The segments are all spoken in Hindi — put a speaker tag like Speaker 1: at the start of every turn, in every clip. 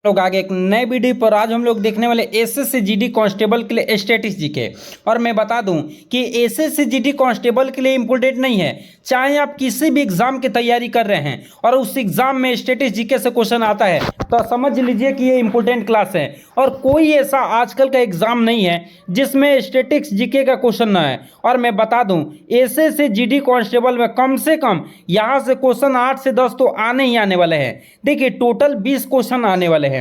Speaker 1: लोग आगे एक नए वीडियो पर आज हम लोग देखने वाले एसएससी जीडी कांस्टेबल के लिए स्टैटिस्टिक्स जीके। और मैं बता दूं कि एसएससी जीडी कांस्टेबल के लिए इंपॉर्टेंट नहीं है, चाहे आप किसी भी एग्जाम की तैयारी कर रहे हैं और उस एग्जाम में स्टैटिस्टिक्स जीके से क्वेश्चन आता है तो समझ लीजिए कि ये इंपॉर्टेंट क्लास है। और कोई ऐसा आजकल का एग्जाम नहीं है जिसमें स्टैटिस्टिक्स जीके का क्वेश्चन ना है। और मैं बता दूं एसएससी जीडी कांस्टेबल में कम से कम यहाँ से क्वेश्चन 8 से 10 तो आने ही आने वाले हैं। देखिए टोटल 20 क्वेश्चन आने वाले हैं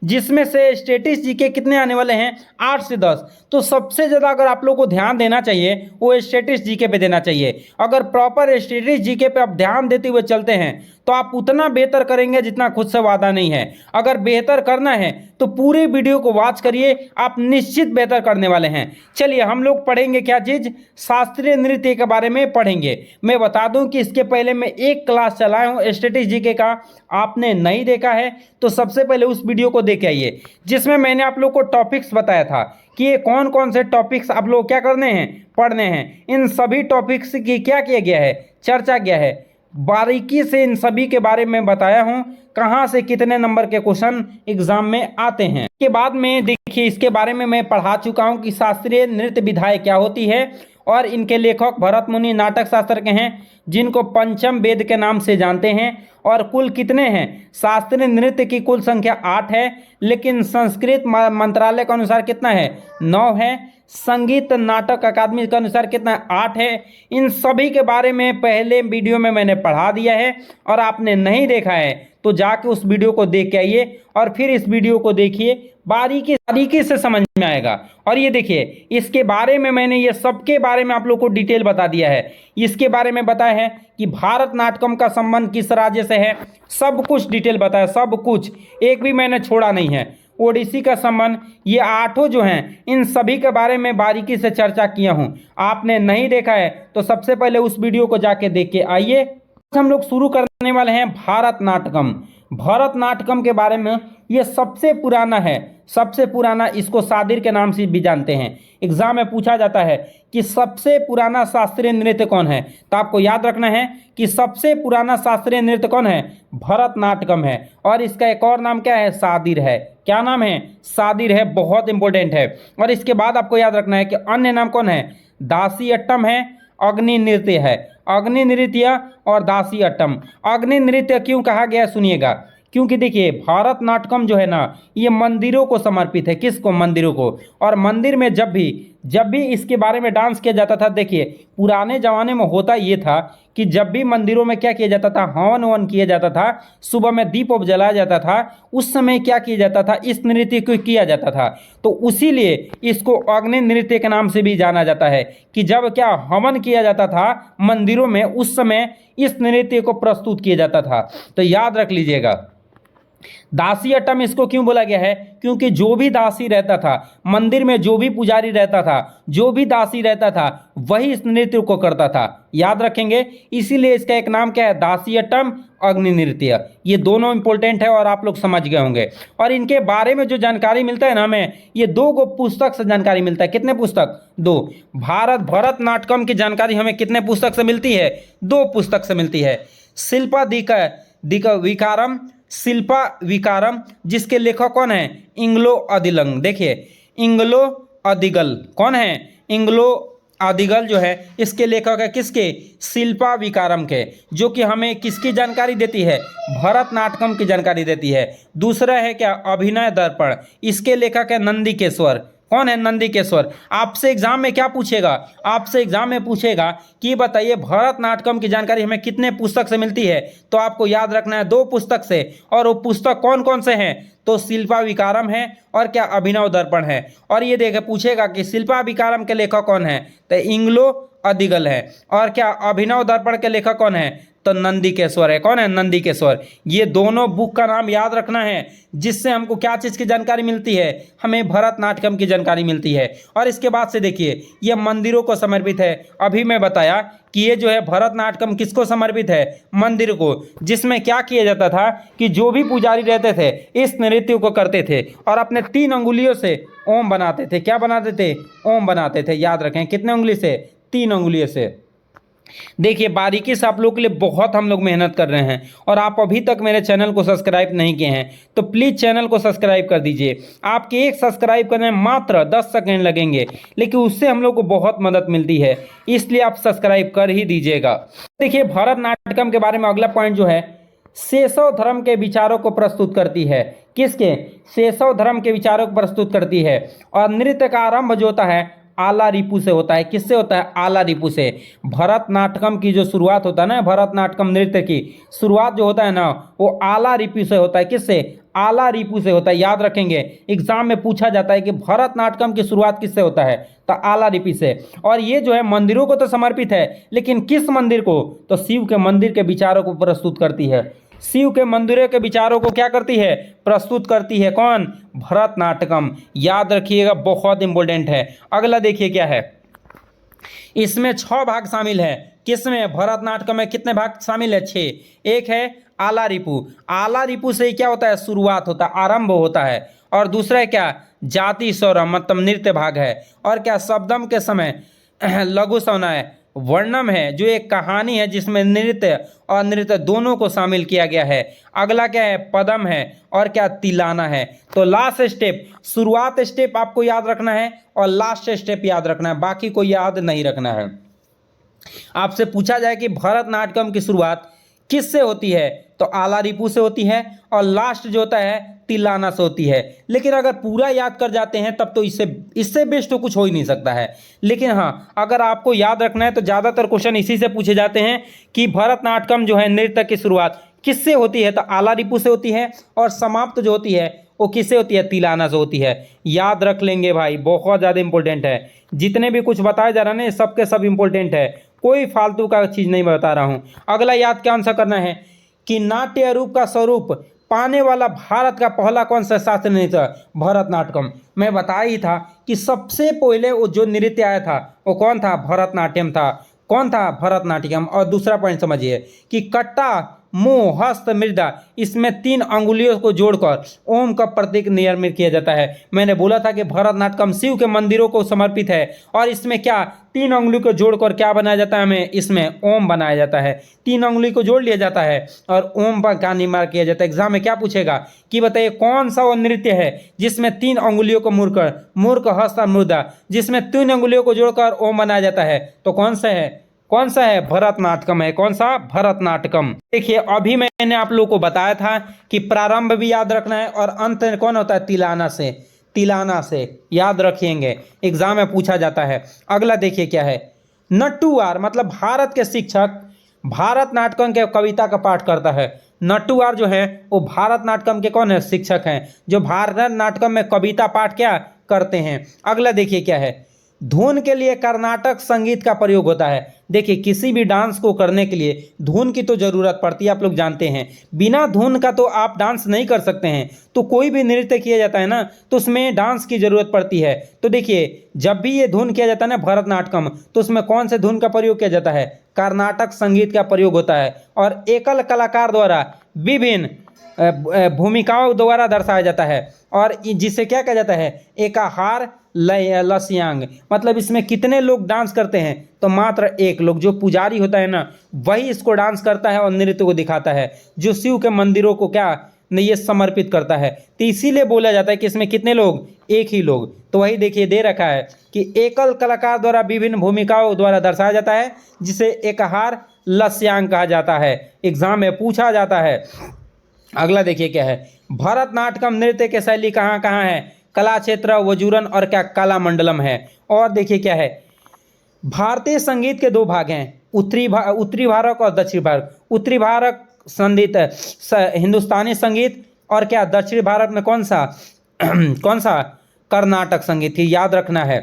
Speaker 1: जिसमें से स्टैटिस्टिक्स जीके कितने आने वाले हैं 8 से 10। तो सबसे ज्यादा अगर आप लोग को ध्यान देना चाहिए वो स्टैटिस्टिक्स जीके पे देना चाहिए। अगर प्रॉपर स्टैटिस्टिक्स जीके पे आप ध्यान देते हुए चलते हैं तो आप उतना बेहतर करेंगे जितना खुद से वादा नहीं है। अगर बेहतर करना है तो पूरे वीडियो को वॉच करिए, आप निश्चित बेहतर करने वाले हैं। चलिए हम लोग पढ़ेंगे क्या चीज, शास्त्रीय नृत्य के बारे में पढ़ेंगे। मैं बता दूं कि इसके पहले मैं एक क्लास चलाया हूं स्टैटिस्टिक्स जीके का, आपने नहीं देखा है तो सबसे पहले उस वीडियो को देख आइए जिसमें मैंने आप लोग को टॉपिक्स बताया था कि ये कौन कौन से टॉपिक्स आप लोग क्या करने हैं, पढ़ने हैं। इन सभी टॉपिक्स की क्या किया गया है, चर्चा किया है, बारीकी से इन सभी के बारे में बताया हूं, कहां से कितने नंबर के क्वेश्चन एग्जाम में आते हैं। इसके बाद में देखिए इसके बारे में मैं पढ़ा चुका हूं कि शास्त्रीय नृत्य विधाएं क्या होती है और इनके लेखक भरत मुनि नाटक शास्त्र के हैं जिनको पंचम वेद के नाम से जानते हैं। और कुल कितने हैं, शास्त्रीय नृत्य की कुल संख्या 8 है, लेकिन संस्कृत मंत्रालय के अनुसार कितना है, 9 है। संगीत नाटक अकादमी के अनुसार कितना है, 8 है। इन सभी के बारे में पहले वीडियो में मैंने पढ़ा दिया है और आपने नहीं देखा है तो जाके उस वीडियो को देख के आइए और फिर इस वीडियो को देखिए, बारीकी से समझ में आएगा। और ये देखिए इसके बारे में मैंने ये सबके बारे में आप लोग को डिटेल बता दिया है। इसके बारे में बताया है कि भारत नाट्यम का संबंध किस राज्य से है, सब कुछ डिटेल बताया, सब कुछ, एक भी मैंने छोड़ा नहीं है। ओडिसी का संबंध, ये 8 जो हैं इन सभी के बारे में बारीकी से चर्चा किया हूँ। आपने नहीं देखा है तो सबसे पहले उस वीडियो को जाके देख के आइए। हम लोग शुरू करने वाले हैं भारत नाट्यम। भारत नाट्यम के बारे में ये सबसे पुराना है, सबसे पुराना, इसको सादिर के नाम से भी जानते हैं। एग्जाम में पूछा जाता है कि सबसे पुराना शास्त्रीय नृत्य कौन है, तो आपको याद रखना है कि सबसे पुराना शास्त्रीय नृत्य कौन है, भरतनाट्यम है। और इसका एक और नाम क्या है, सादिर है। क्या नाम है, सादिर है, बहुत इंपॉर्टेंट है। और इसके बाद आपको याद रखना है कि अन्य नाम कौन है, दासी अट्टम है, अग्नि नृत्य है। अग्नि नृत्य और दासी अट्टम। अग्नि नृत्य क्यों कहा गया सुनिएगा, क्योंकि देखिए भारत नाट्यम जो है ना ये मंदिरों को समर्पित है। किसको, मंदिरों को। और मंदिर में जब भी इसके बारे में डांस किया जाता था, देखिए पुराने जमाने में होता ये था कि जब भी मंदिरों में क्या किया जाता था, हवन वन किया जाता था, सुबह में दीप उप जलाया जाता था, उस समय क्या किया जाता था, इस नृत्य को किया जाता था। तो उसीलिए इसको अग्नि नृत्य के नाम से भी जाना जाता है कि जब क्या हवन किया जाता था मंदिरों में, उस समय इस नृत्य को प्रस्तुत किया जाता था। तो याद रख लीजिएगा। दासी अट्टम इसको क्यों बोला गया है, क्योंकि जो भी दासी रहता था मंदिर में, जो भी पुजारी रहता था, जो भी दासी रहता था, वही इस नृत्य को करता था। याद रखेंगे, इसीलिए इसका एक नाम क्या है, दासी अट्टम, अग्नि नृत्य। ये दोनों इंपॉर्टेंट है और आप लोग समझ गए होंगे। और इनके बारे में जो जानकारी मिलता है ना हमें, ये 2 पुस्तक से जानकारी मिलता है। कितने पुस्तक, 2। भरतनाट्यम की जानकारी हमें कितने पुस्तक से मिलती है, 2 पुस्तक से मिलती है। शिल्पा विकारम, शिल्पा विकारम, जिसके लेखक कौन है, इंग्लो अदिलंग। देखिए इंग्लो अदिगल कौन है, इंग्लो अदिगल जो है इसके लेखक है किसके, शिल्पा विकारम के, जो कि हमें किसकी जानकारी देती है, भरतनाट्यम की जानकारी देती है। दूसरा है क्या, अभिनय दर्पण, इसके लेखक है नंदिकेश्वर। कौन है, नंदिकेश्वर। आपसे एग्जाम में क्या पूछेगा, आपसे एग्जाम में पूछेगा कि बताइए भरतनाट्यम की जानकारी हमें कितने पुस्तक से मिलती है, तो आपको याद रखना है 2 पुस्तक से। और वो पुस्तक कौन कौन से हैं, तो शिल्पा विकारम है और क्या, अभिनव दर्पण है। और ये देखे पूछेगा कि शिल्पा विकारम के लेखक कौन है, तो इंग्लो अदिगल है। और क्या, अभिनव दर्पण के लेखक कौन है, तो नंदिकेश्वर है। कौन है, नंदिकेश्वर। ये दोनों बुक का नाम याद रखना है, जिससे हमको क्या चीज़ की जानकारी मिलती है, हमें भरतनाट्यम की जानकारी मिलती है। और इसके बाद से देखिए ये मंदिरों को समर्पित है। अभी मैं बताया कि ये जो है भरतनाट्यम किसको समर्पित है, मंदिर को, जिसमें क्या किया जाता था कि जो भी पुजारी रहते थे इस नृत्य को करते थे और अपने 3 अंगुलियों से ओम बनाते थे। क्या बनाते थे, ओम बनाते थे। याद रखें कितने उंगली से, 3 अंगुलियों से। देखिए बारीकी से आप लोगों के लिए बहुत हम लोग मेहनत कर रहे हैं, और आप अभी तक मेरे चैनल को सब्सक्राइब नहीं किए हैं तो प्लीज़ चैनल को सब्सक्राइब कर दीजिए। आपके एक सब्सक्राइब करने में मात्र 10 सेकेंड लगेंगे, लेकिन उससे हम लोग को बहुत मदद मिलती है, इसलिए आप सब्सक्राइब कर ही दीजिएगा। देखिए भरतनाट्यम के बारे में अगला पॉइंट जो है, शैशव धर्म के विचारों को प्रस्तुत करती है। किसके? शैशव धर्म के विचारों को प्रस्तुत करती है। और नृत्य का आरंभ जो होता है आला रिपु से होता है। किससे होता है? आला रिपु से। भरतनाट्यम की जो शुरुआत होता है ना, भरतनाट्यम नृत्य की शुरुआत जो होता है ना, वो आला रिपु से होता है। किससे? आला रिपु से होता है। याद रखेंगे, एग्जाम में पूछा जाता है कि भरतनाट्यम की शुरुआत किससे होता है, तो आला रिपु से। और ये जो है मंदिरों को तो समर्पित है, लेकिन किस मंदिर को? तो शिव के मंदिर के विचारों को प्रस्तुत करती है। शिव के मंदिरों के विचारों को क्या करती है? प्रस्तुत करती है। कौन? भरतनाट्यम। याद रखिएगा, बहुत इंपॉर्टेंट है। अगला देखिए क्या है, इसमें 6 भाग शामिल है। किसमें? भरतनाट्यम में कितने भाग शामिल है? 6। एक है आला रिपु। आला रिपु से क्या होता है? शुरुआत होता है, आरंभ होता है। और दूसरा है क्या? जाति स्वरम, मतलब नृत्य भाग है। और क्या? शब्दम के समय लघु सवनाय वर्णम है, जो एक कहानी है जिसमें नृत्य और नृत्य दोनों को शामिल किया गया है। अगला क्या है? पदम है। और क्या? तिलाना है। तो लास्ट स्टेप, शुरुआत स्टेप आपको याद रखना है और लास्ट स्टेप याद रखना है, बाकी को याद नहीं रखना है। आपसे पूछा जाए कि भरतनाट्यम की शुरुआत किससे होती है, तो आला रिपु से होती है, और लास्ट जो होता है तिलाना से होती है। लेकिन अगर पूरा याद कर जाते हैं तब तो इससे बेस्ट तो कुछ हो ही नहीं सकता है। लेकिन हाँ, अगर आपको याद रखना है तो ज़्यादातर क्वेश्चन इसी से पूछे जाते हैं कि भरतनाट्यम जो है नृत्य की शुरुआत किससे होती है, तो आला रिपु से होती है, और समाप्त जो होती है वो किससे होती है? तिलाना से होती है। याद रख लेंगे भाई, बहुत ज़्यादा इंपॉर्टेंट है। जितने भी कुछ बताया जा रहा है ना, सबके सब इंपॉर्टेंट है, कोई फालतू का चीज़ नहीं बता रहा हूँ। अगला याद क्या आंसर करना है कि नाट्य रूप का स्वरूप पाने वाला भारत का पहला कौन सा शास्त्रीय नृत्य? भरतनाट्यम। मैं बताया ही था कि सबसे पहले वो जो नृत्य आया था वो कौन था? भरतनाट्यम था। कौन था? भरतनाट्यम। और दूसरा पॉइंट समझिए कि कट्टा, मुंह, हस्त, मृदा, इसमें 3 अंगुलियों को जोड़कर ओम का प्रतीक निर्मित किया जाता है। मैंने बोला था कि भरतनाट्यम शिव के मंदिरों को समर्पित है, और इसमें क्या 3 अंगुली को जोड़कर क्या बनाया जाता है? हमें इसमें ओम बनाया जाता है। 3 अंगुली को जोड़ लिया जाता है और ओम का निर्माण किया जाता है। एग्जाम में क्या पूछेगा कि बताइए कौन सा वो नृत्य है जिसमें 3 अंगुलियों को मुड़कर, मूर्ख, हस्त और मृदा, जिसमें 3 अंगुलियों को जोड़कर ओम बनाया जाता है, तो कौन सा है? कौन सा है? भरतनाट्यम है। कौन सा? भरतनाट्यम। देखिए अभी मैंने आप लोगों को बताया था कि प्रारंभ भी याद रखना है और अंत कौन होता है? तिलाना से। तिलाना से याद रखेंगे, एग्जाम में पूछा जाता है। अगला देखिए क्या है, नट्टूवार, मतलब भारत के शिक्षक भारतनाट्यम के कविता का पाठ करता है। नट्टूवार जो है वो भारतनाट्यम के कौन है? शिक्षक हैं, जो भारतनाट्यम में कविता पाठ क्या करते हैं। अगला देखिए क्या है, धुन के लिए कर्नाटक संगीत का प्रयोग होता है। देखिए किसी भी डांस को करने के लिए धुन की तो ज़रूरत पड़ती है, आप लोग जानते हैं। बिना धुन का तो आप डांस नहीं कर सकते हैं। तो कोई भी नृत्य किया जाता है ना, तो उसमें डांस की ज़रूरत पड़ती है। तो देखिए जब भी ये धुन किया जाता है ना भरतनाट्यम, तो उसमें कौन से धुन का प्रयोग किया जाता है? कर्नाटक संगीत का प्रयोग होता है। और एकल कलाकार द्वारा विभिन्न भूमिकाओं द्वारा दर्शाया जाता है, और जिसे क्या कहा जाता है? एकाहार लस्यांग, मतलब इसमें कितने लोग डांस करते हैं? तो मात्र 1 लोग, जो पुजारी होता है ना, वही इसको डांस करता है और नृत्य को दिखाता है, जो शिव के मंदिरों को क्या नहीं ये समर्पित करता है। तो इसीलिए बोला जाता है कि इसमें कितने लोग? 1 ही लोग। तो वही देखिए दे रखा है कि एकल कलाकार द्वारा विभिन्न भूमिकाओं द्वारा दर्शाया जाता है, जिसे एकाहार लस्यांग कहा जाता है। एग्जाम में पूछा जाता है। अगला देखिए क्या है, भरतनाट्यम नृत्य के शैली कहाँ कहाँ है? कला क्षेत्र, वजूरन और क्या कलामंडलम है। और देखिए क्या है, भारतीय संगीत के 2 भाग हैं, उत्तरी भारत और दक्षिण भारत। उत्तरी भारत संगीत हिंदुस्तानी संगीत, और क्या दक्षिण भारत में कौन सा कौन सा? कर्नाटक संगीत ही याद रखना है।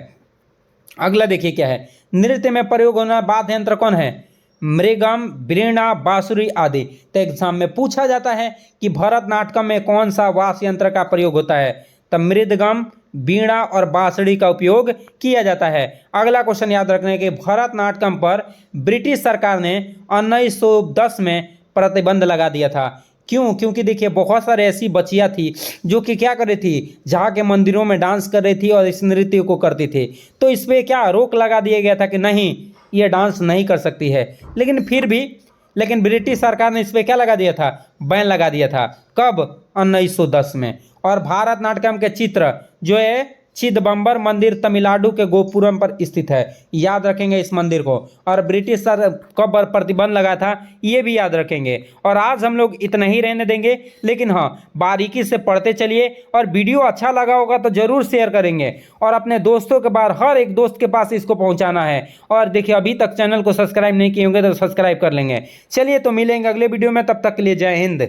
Speaker 1: अगला देखिए क्या है, नृत्य में प्रयोग होना वाद्य यंत्र कौन है? मृगम, वीणा, बांसुरी आदि। तो एग्जाम में पूछा जाता है कि भरतनाट्यम में कौन सा वाद्य यंत्र का प्रयोग होता है? तब मृदगम, वीणा और बांसुरी का उपयोग किया जाता है। अगला क्वेश्चन याद रखने के, भरतनाट्यम पर ब्रिटिश सरकार ने 1910 में प्रतिबंध लगा दिया था। क्यों? क्योंकि देखिए बहुत सारे ऐसी बच्चियाँ थी जो कि क्या कर रही थी, जहाँ के मंदिरों में डांस कर रही थी और इस नृत्य को करती थी। तो इस पर क्या रोक लगा दिया गया था कि नहीं, ये डांस नहीं कर सकती है। लेकिन फिर भी ब्रिटिश सरकार ने इस पर क्या लगा दिया था, बैन लगा दिया था। कब? 1910 में। और भारतनाट्यम के चित्र जो है चिदबम्बर मंदिर तमिलनाडु के गोपुरम पर स्थित है, याद रखेंगे इस मंदिर को। और ब्रिटिश सर कब प्रतिबंध लगा था ये भी याद रखेंगे। और आज हम लोग इतना ही रहने देंगे, लेकिन हाँ बारीकी से पढ़ते चलिए। और वीडियो अच्छा लगा होगा तो जरूर शेयर करेंगे और अपने दोस्तों के बाहर हर एक दोस्त के पास इसको पहुंचाना है। और देखिए अभी तक चैनल को सब्सक्राइब नहीं किए होंगे तो सब्सक्राइब कर लेंगे। चलिए तो मिलेंगे अगले वीडियो में, तब तक के लिए जय हिंद।